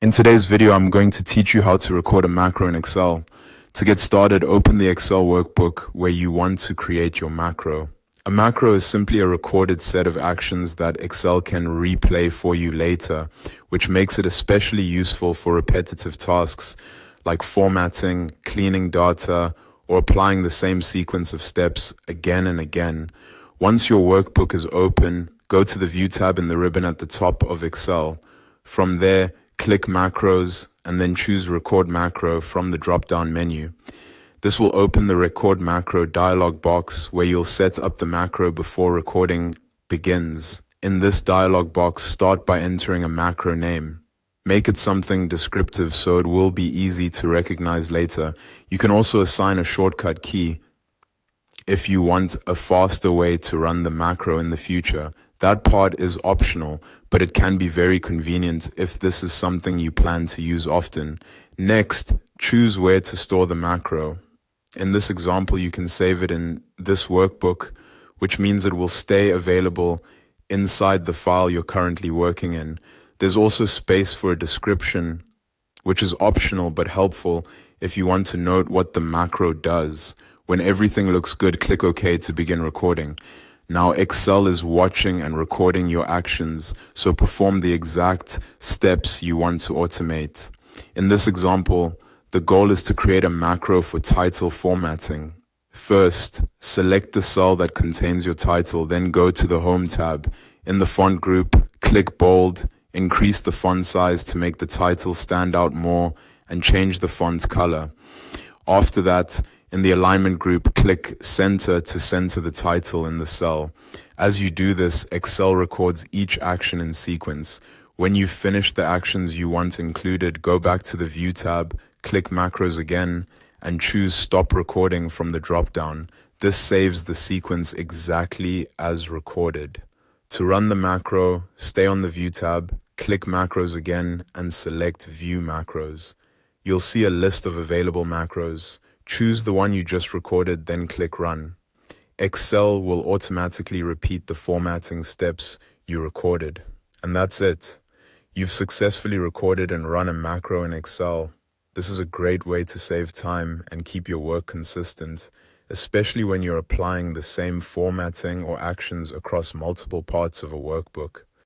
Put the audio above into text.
In today's video, I'm going to teach you how to record a macro in Excel. To get started, open the Excel workbook where you want to create your macro. A macro is simply a recorded set of actions that Excel can replay for you later, which makes it especially useful for repetitive tasks like formatting, cleaning data, or applying the same sequence of steps again and again. Once your workbook is open, go to the View tab in the ribbon at the top of Excel. From there, click Macros and then choose Record Macro from the drop-down menu. This will open the Record Macro dialog box where you'll set up the macro before recording begins. In this dialog box, start by entering a macro name. Make it something descriptive so it will be easy to recognize later. You can also assign a shortcut key if you want a faster way to run the macro in the future. That part is optional, but it can be very convenient if this is something you plan to use often. Next, choose where to store the macro. In this example, you can save it in this workbook, which means it will stay available inside the file you're currently working in. There's also space for a description, which is optional but helpful if you want to note what the macro does. When everything looks good, click OK to begin recording. Now Excel is watching and recording your actions, so perform the exact steps you want to automate. In this example, the goal is to create a macro for title formatting. First, select the cell that contains your title, then go to the Home tab. In the font group, click Bold, increase the font size to make the title stand out more, and change the font's color. After that, in the alignment group, click Center to center the title in the cell. As you do this, Excel records each action in sequence. When you've finished the actions you want included, go back to the View tab, click Macros again, and choose Stop Recording from the drop-down. This saves the sequence exactly as recorded. To run the macro, stay on the View tab, click Macros again, and select View Macros. You'll see a list of available macros. Choose the one you just recorded, then click Run. Excel will automatically repeat the formatting steps you recorded. And that's it. You've successfully recorded and run a macro in Excel. This is a great way to save time and keep your work consistent, especially when you're applying the same formatting or actions across multiple parts of a workbook.